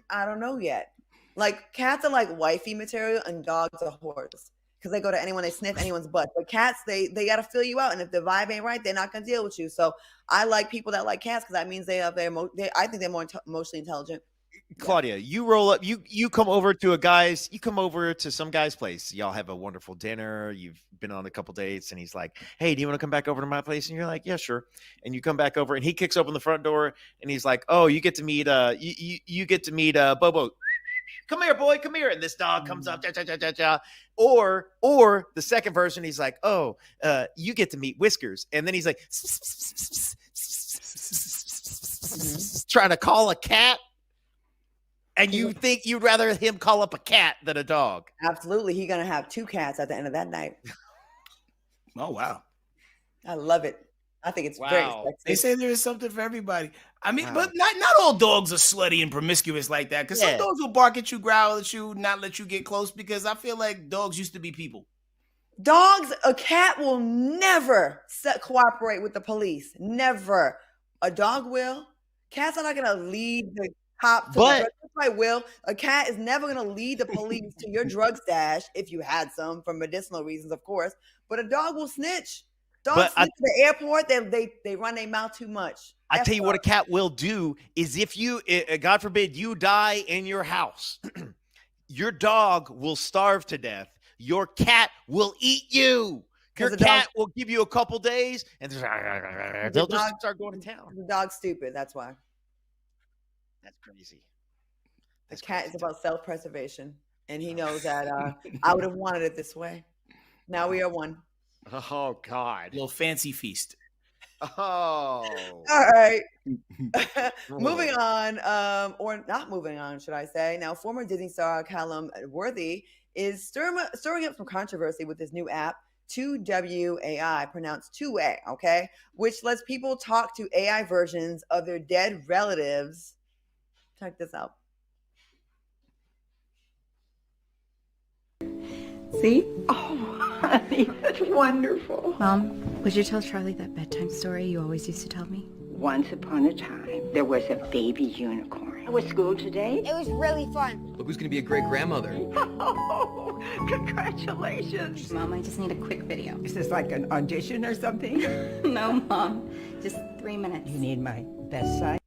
I don't know yet. Like cats are like wifey material, and dogs are whores because they go to anyone, they sniff anyone's butt. But cats, they got to fill you out, and if the vibe ain't right, they're not gonna deal with you. So I like people that like cats because that means I think they're more emotionally intelligent. Claudia, you roll up, you come over to some guy's place. Y'all have a wonderful dinner. You've been on a couple dates, and he's like, "Hey, do you want to come back over to my place?" And you're like, "Yeah, sure." And you come back over, and he kicks open the front door, and he's like, "Oh, you get to meet you get to meet Bobo. Come here, boy, come here." And this dog comes up, or the second version, he's like, "Oh, you get to meet Whiskers," and then he's like, trying to call a cat. And you think you'd rather him call up a cat than a dog? Absolutely. He's going to have 2 cats at the end of that night. Oh, wow. I love it. I think it's very sexy. They say there is something for everybody. I mean, but not all dogs are slutty and promiscuous like that. Because some dogs will bark at you, growl at you, not let you get close. Because I feel like dogs used to be people. A cat will never cooperate with the police. Never. A dog will. Cats are not going to lead the cop to the drug. I will. A cat is never going to lead the police to your drug stash if you had some for medicinal reasons, of course. But a dog will snitch. Dogs snitch at the airport. They run their mouth too much. I tell you what a cat will do is if you, God forbid, you die in your house, your dog will starve to death. Your cat will eat you. Your cat will give you a couple days, and they'll just start going to town. The dog's stupid. That's why. That's crazy. The cat is about self-preservation, and he knows that I would have wanted it this way. Now we are one. Oh, God. A little fancy feast. Oh. All right. Moving on, or not moving on, should I say. Now, former Disney star Callum Worthy is stirring up some controversy with his new app, 2WAI, pronounced 2A, okay? Which lets people talk to AI versions of their dead relatives. Check this out. See? Oh, honey, that's wonderful. Mom, would you tell Charlie that bedtime story you always used to tell me? Once upon a time, there was a baby unicorn. How was school today? It was really fun. Look who's going to be a great grandmother. Oh, congratulations. Mom, I just need a quick video. Is this like an audition or something? No, Mom. Just 3 minutes. You need my best side?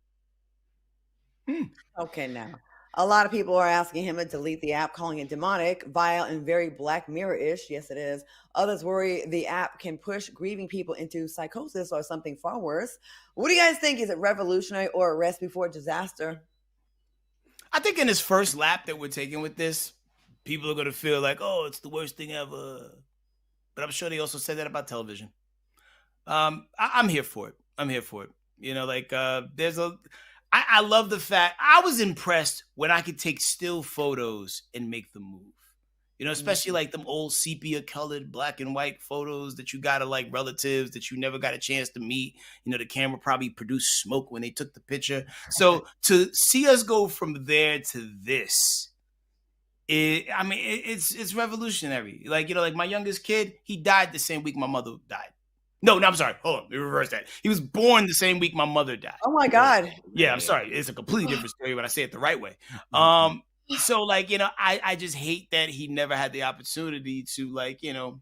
Okay, now. A lot of people are asking him to delete the app, calling it demonic, vile, and very Black Mirror-ish. Yes, it is. Others worry the app can push grieving people into psychosis or something far worse. What do you guys think? Is it revolutionary or a rest before disaster? I think in his first lap that we're taking with this, people are going to feel like, oh, it's the worst thing ever. But I'm sure they also said that about television. I'm here for it. I'm here for it. You know, like I love the fact I was impressed when I could take still photos and make them move. You know, especially like them old sepia colored black and white photos that you got of like relatives that you never got a chance to meet. You know, the camera probably produced smoke when they took the picture. So to see us go from there to this, it's revolutionary. Like, you know, like my youngest kid, he died the same week my mother died. No, I'm sorry. Hold on. Let me reverse that. He was born the same week my mother died. Oh my God. Yeah, I'm sorry. It's a completely different story when I say it the right way. So like, you know, I just hate that he never had the opportunity to like, you know,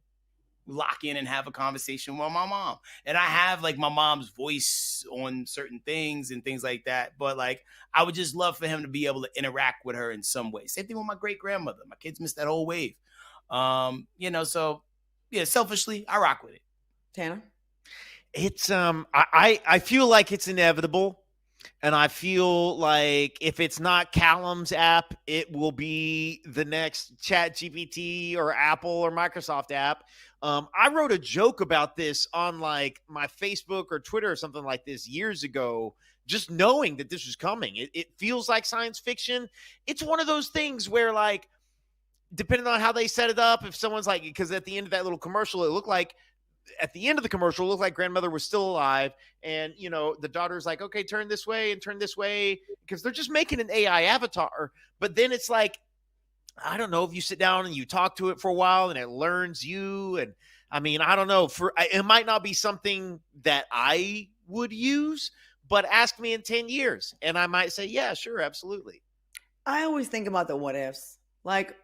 lock in and have a conversation with my mom. And I have like my mom's voice on certain things and things like that. But like, I would just love for him to be able to interact with her in some way. Same thing with my great grandmother. My kids missed that whole wave. You know, so yeah, selfishly, I rock with it. Tanner? It's I feel like it's inevitable, and I feel like if it's not Callum's app, it will be the next ChatGPT or Apple or Microsoft app. I wrote a joke about this on like my Facebook or Twitter or something like this years ago, just knowing that this was coming. It feels like science fiction. It's one of those things where like, depending on how they set it up, if someone's like, because at the end of that little commercial, it looked like grandmother was still alive. And, you know, the daughter's like, okay, turn this way and turn this way, because they're just making an AI avatar. But then it's like, I don't know if you sit down and you talk to it for a while and it learns you. And I mean, I don't know, it might not be something that I would use, but ask me in 10 years and I might say, yeah, sure. Absolutely. I always think about the what ifs. Like,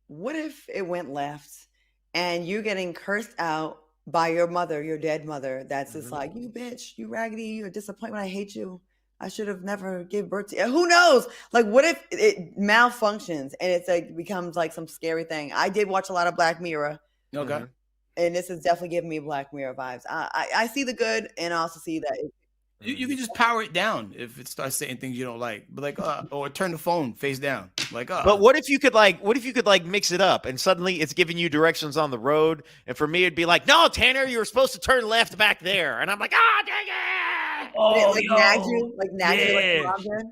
what if it went left and you're getting cursed out by your mother, your dead mother, that's just like, you bitch, you raggedy, you're a disappointment, I hate you. I should have never gave birth to you. Who knows? Like, what if it malfunctions and it's like becomes like some scary thing? I did watch a lot of Black Mirror. Okay. And this is definitely giving me Black Mirror vibes. I see the good and I also see that You can just power it down if it starts saying things you don't like, but like, or turn the phone face down, like. But what if you could mix it up and suddenly it's giving you directions on the road, and for me it'd be like, no, Tanner, you were supposed to turn left back there, and I'm like, dang it! Oh, like nag you, like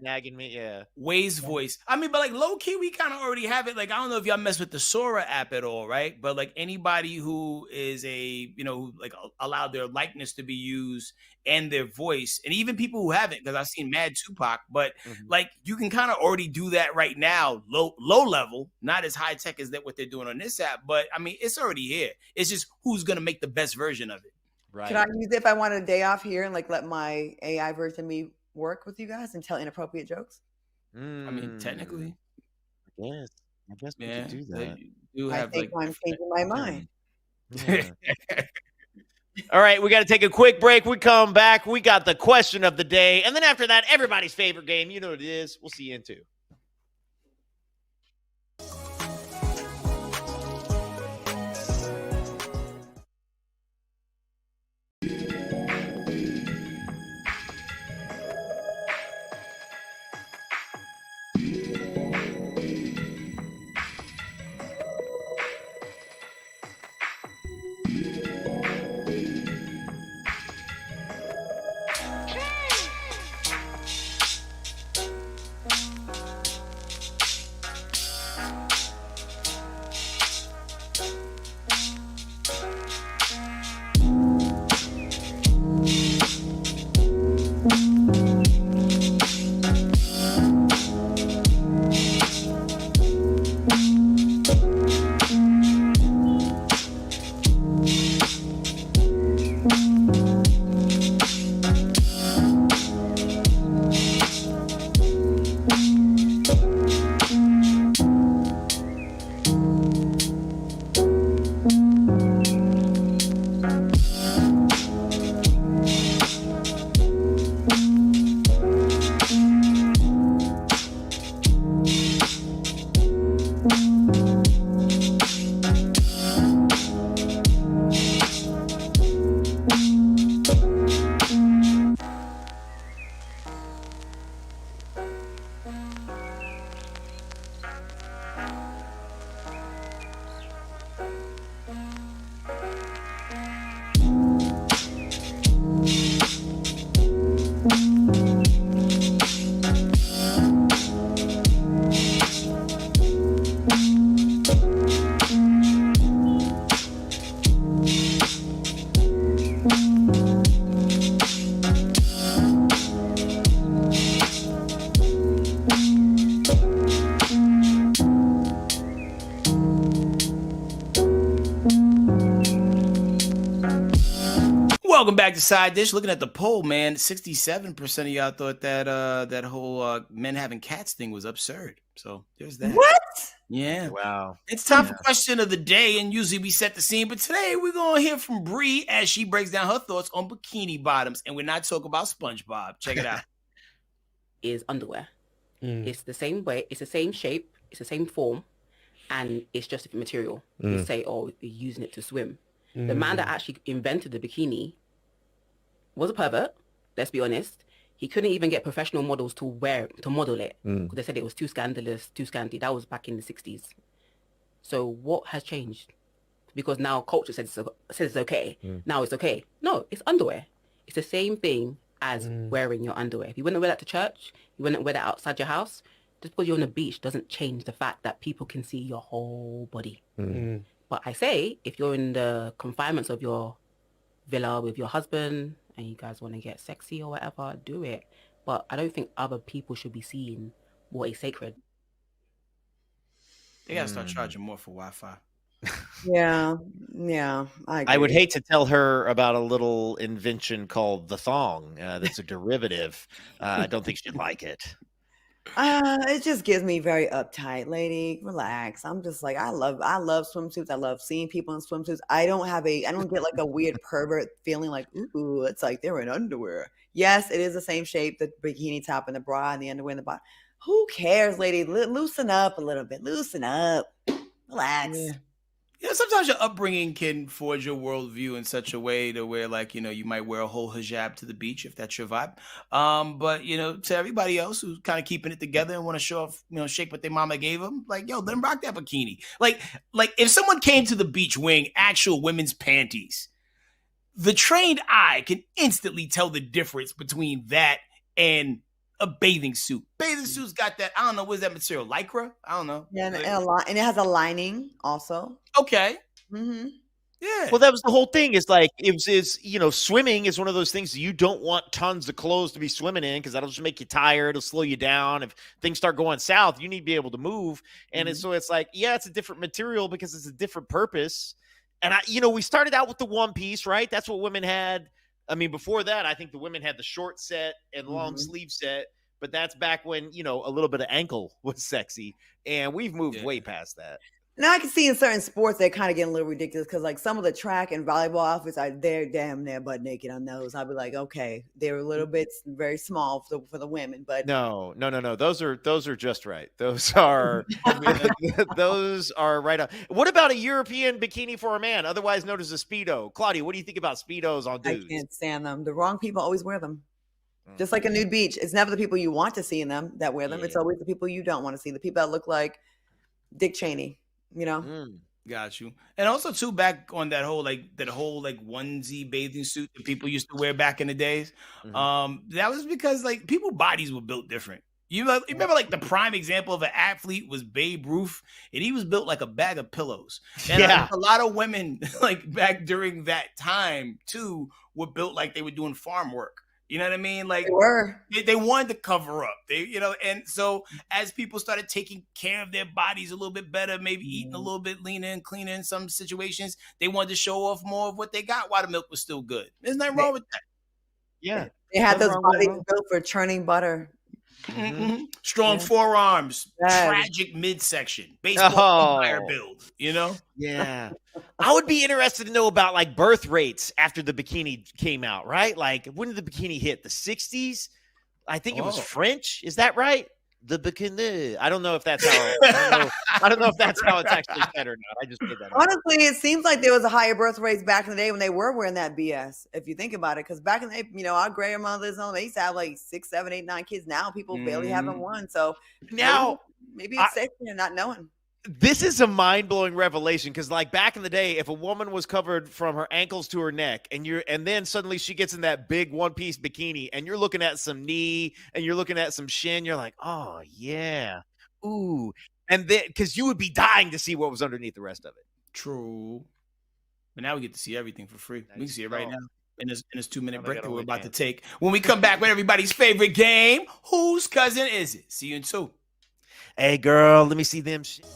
nagging me, yeah. Waze voice. I mean, but like low key, we kind of already have it. Like, I don't know if y'all mess with the Sora app at all, right? But like anybody who is like allowed their likeness to be used and their voice, and even people who haven't, because I've seen Mad Tupac, but like you can kind of already do that right now, low level, not as high tech as what they're doing on this app, but I mean it's already here. It's just who's gonna make the best version of it. Right. Can I use it if I want a day off here and like let my AI version of me work with you guys and tell inappropriate jokes? I mean, technically, yes. I guess we could do that. I think I'm changing my mind. Yeah. All right, we got to take a quick break. We come back. We got the question of the day. And then after that, everybody's favorite game. You know what it is. We'll see you in 2. Welcome back to Side Dish. Looking at the poll, man, 67% of y'all thought that that whole men having cats thing was absurd. So there's that. What? Yeah. Wow. It's time for question of the day, and usually we set the scene, but today we're gonna hear from Bree as she breaks down her thoughts on bikini bottoms, and we're not talking about SpongeBob. Check it out. Is underwear. It's the same way. It's the same shape. It's the same form, and it's just a different material. You say, "Oh, you're using it to swim." The man that actually invented the bikini was a pervert. Let's be honest. He couldn't even get professional models to model it because they said it was too scandalous, too scanty. That was back in the 60s. So what has changed? Because now culture says it's okay. Now it's okay. No, it's underwear. It's the same thing as wearing your underwear. If you wouldn't wear that to church, you wouldn't wear that outside your house. Just because you're on the beach doesn't change the fact that people can see your whole body. But I say, if you're in the confinements of your villa with your husband and you guys want to get sexy or whatever, do it. But I don't think other people should be seeing what is sacred. They gotta start charging more for Wi-Fi. Yeah. I would hate to tell her about a little invention called the thong. That's a derivative. I don't think she'd like it. It just gives me very uptight, lady. Relax. I'm just like, I love swimsuits. I love seeing people in swimsuits. I don't get like a weird pervert feeling like, ooh, it's like they're in underwear. Yes, it is the same shape, the bikini top and the bra and the underwear and the bottom. Who cares, lady? Loosen up a little bit. Loosen up. Relax. Yeah, sometimes your upbringing can forge your worldview in such a way to where, like, you might wear a whole hijab to the beach if that's your vibe. But to everybody else who's kind of keeping it together and want to show off, shake what their mama gave them, like, yo, let them rock that bikini. Like if someone came to the beach wearing actual women's panties, the trained eye can instantly tell the difference between that and a bathing suit. Bathing suit's got that, I don't know, what is that material? Lycra? I don't know. Yeah, and it has a lining also. Okay. Mm-hmm. Yeah. Well, that was the whole thing. Is like swimming is one of those things that you don't want tons of clothes to be swimming in because that'll just make you tired. It'll slow you down. If things start going south, you need to be able to move. And so it's like, yeah, it's a different material because it's a different purpose. And we started out with the one piece, right? That's what women had. I mean, before that, I think the women had the short set and long sleeve set, but that's back when, a little bit of ankle was sexy. And we've moved way past that. Now I can see in certain sports they're kind of getting a little ridiculous because like some of the track and volleyball outfits they're damn near butt naked on those. I'd be like, okay, they're a little bit very small for the women, but no. Those are just right. Those are those are right on. What about a European bikini for a man, otherwise known as a Speedo? Claudia, what do you think about Speedos on dudes? I can't stand them. The wrong people always wear them. Just like a nude beach. It's never the people you want to see in them that wear them. It's always the people you don't want to see. The people that look like Dick Cheney. Got you. And also too, back on that whole onesie bathing suit that people used to wear back in the days. That was because like people bodies were built different. You remember like the prime example of an athlete was Babe Ruth, and he was built like a bag of pillows. And a lot of women like back during that time too were built like they were doing farm work. You know what I mean? Like they wanted to cover up. And so as people started taking care of their bodies a little bit better, maybe eating a little bit leaner and cleaner in some situations, they wanted to show off more of what they got while the milk was still good. There's nothing wrong with that. Yeah. They had those bodies built for churning butter. Strong forearms, tragic midsection, baseball umpire build, Yeah. I would be interested to know about like birth rates after the bikini came out, right? Like when did the bikini hit? The 60s? I think it was French. Is that right? The bikini. I don't know if that's how I don't know if that's how it's actually said or not. I just did that. Honestly, it seems like there was a higher birth rates back in the day when they were wearing that BS. If you think about it, because back in the day, our grandmothers, they used to have like 6, 7, 8, 9 kids. Now people barely having one. So now maybe it's sexy and not knowing. This is a mind-blowing revelation because like back in the day, if a woman was covered from her ankles to her neck and then suddenly she gets in that big one-piece bikini and you're looking at some knee and you're looking at some shin, you're like, oh yeah. Ooh. And then because you would be dying to see what was underneath the rest of it. True. But now we get to see everything for free. We can see it right now in this 2-minute break that we're about to take. When we come back with everybody's favorite game, whose cousin is it? See you in 2. Hey girl, let me see them shit.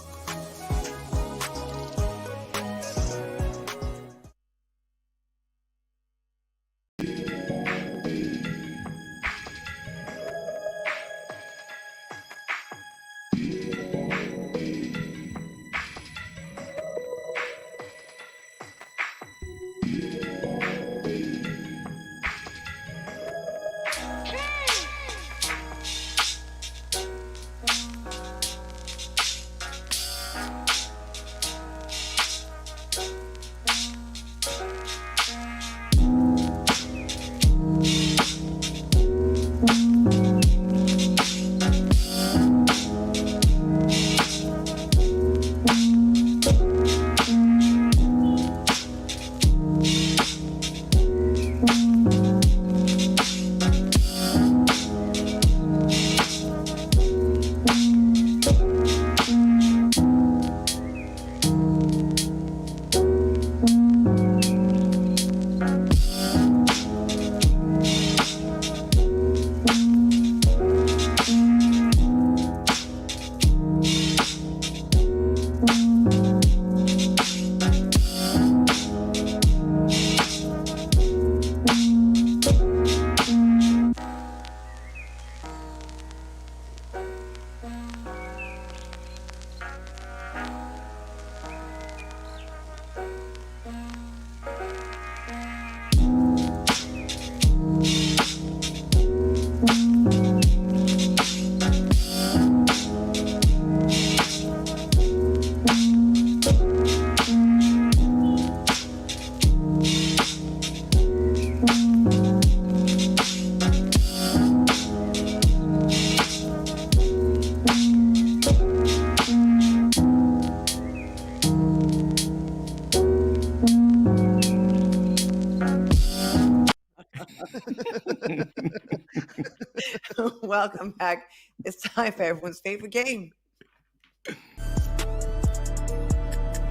Welcome back. It's time for everyone's favorite game.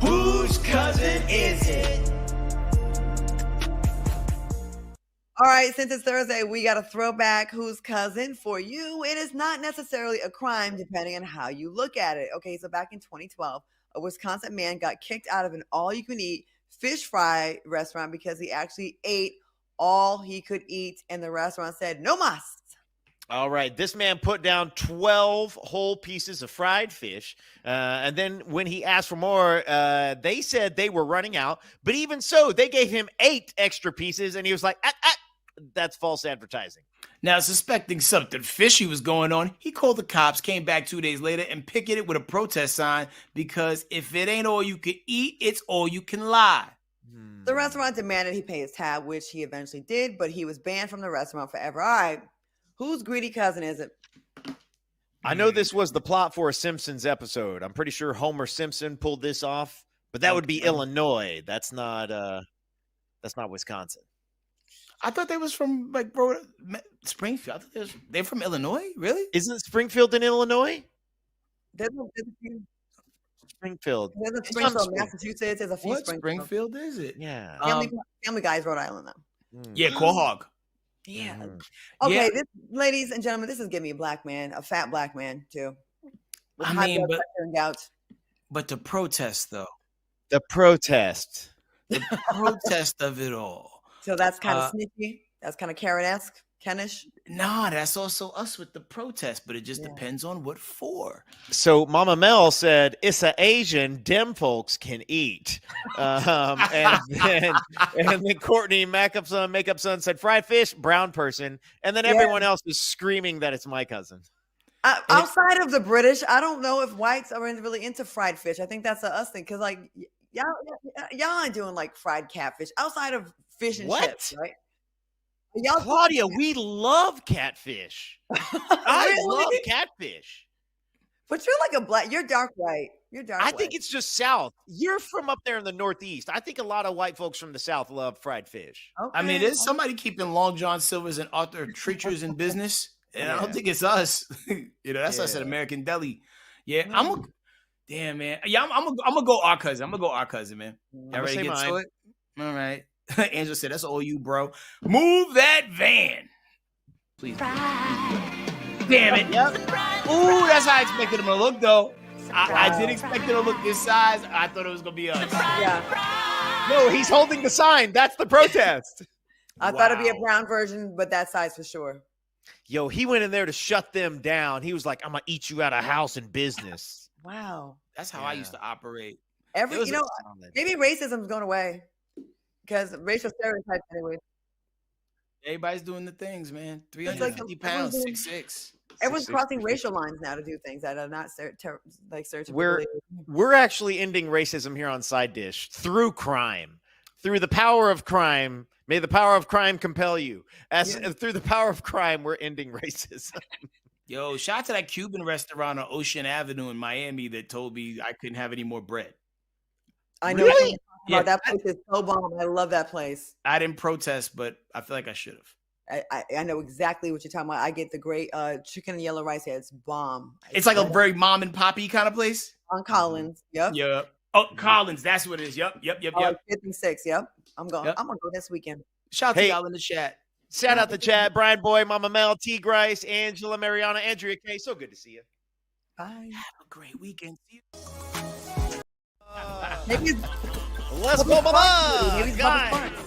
Whose cousin is it? All right, since it's Thursday, we got a throwback Whose Cousin for you. It is not necessarily a crime depending on how you look at it. Okay, so back in 2012, a Wisconsin man got kicked out of an all-you-can-eat fish fry restaurant because he actually ate all he could eat, and the restaurant said, no mas. All right, this man put down 12 whole pieces of fried fish, and then when he asked for more, they said they were running out, but even so, they gave him 8 extra pieces, and he was like, that's false advertising. Now, suspecting something fishy was going on, he called the cops, came back 2 days later, and picketed with a protest sign because if it ain't all you can eat, it's all you can lie. The restaurant demanded he pay his tab, which he eventually did, but he was banned from the restaurant forever. All right, whose greedy cousin is it? I know this was the plot for a Simpsons episode. I'm pretty sure Homer Simpson pulled this off, but that would be Illinois. That's not Wisconsin. I thought they was from like Springfield. I thought they're from Illinois. Really? Isn't Springfield in Illinois? Springfield. There's a Springfield, Massachusetts. There's a few What Springfield is it? Yeah. Family Guy's Rhode Island, though. Yeah, Quahog. Yeah. Okay, ladies and gentlemen, this is Give Me a Black Man, a fat black man, too. With high blood pressure and gout. But the protest, though. The protest. The protest of it all. So that's kind of sneaky. That's kind of Karen-esque, Kenish. Nah, that's also us with the protest, but it just depends on what for. So Mama Mel said, it's a Asian, dem folks can eat. And then Courtney Makeup Son said fried fish, brown person. And then everyone else is screaming that it's my cousin. Outside of the British, I don't know if whites are really into fried fish. I think that's a us thing. Because like y'all ain't doing like fried catfish outside of fish and chips, right? Y'all Claudia, we love catfish. I love catfish. But you're like you're dark white. You're dark I white. think it's just South. You're from up there in the Northeast. I think a lot of white folks from the South love fried fish. Okay. I mean, there's somebody keeping Long John Silver's and Arthur Treacher's in business. And I don't think it's us. That's us at American Deli. Yeah, damn, man. Yeah, I'm gonna go our cousin. I'm gonna go our cousin, man. Y'all ready to get to it? All right. Angela said, that's all you, bro. Move that van. Please. Damn it. Yep. Ooh, that's how I expected him to look, though. I did expect it to look this size. I thought it was going to be us. Yeah. No, he's holding the sign. That's the protest. I thought it'd be a brown version, but that size for sure. Yo, he went in there to shut them down. He was like, I'm going to eat you out of house and business. Wow. That's how I used to operate. Maybe racism's going away. Because racial stereotypes, anyway. Everybody's doing the things, man. 350 pounds, 6'6". Everyone's crossing racial lines now to do things that are not stereotypical. We're actually ending racism here on Side Dish through crime, through the power of crime. May the power of crime compel you. Through the power of crime, we're ending racism. Yo, shout out to that Cuban restaurant on Ocean Avenue in Miami that told me I couldn't have any more bread. I know. Really? Yeah, that place is so bomb. I love that place. I didn't protest, but I feel like I should have. I know exactly what you're talking about. I get the great chicken and yellow rice. Yeah, it's bomb. It's like a very mom and poppy kind of place. On Collins. Yep. Yep. Oh, Collins. That's what it is. Yep. 56. Yep. I'm going to go this weekend. Shout out to y'all in the chat. Shout out the chat. Brian Boy, Mama Mel, T. Grice, Angela, Mariana, Andrea K. So good to see you. Bye. Have a great weekend. See you. Let's go, Mama. Maybe it's Bubba Sparks.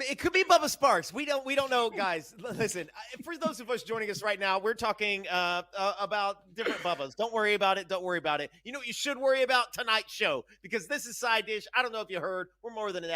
It could be Bubba Sparks. We don't know, guys. Listen, for those of us joining us right now, we're talking about different Bubbas. Don't worry about it. Don't worry about it. You know what you should worry about? Tonight's show, because this is Side Dish. I don't know if you heard. We're more than an hour.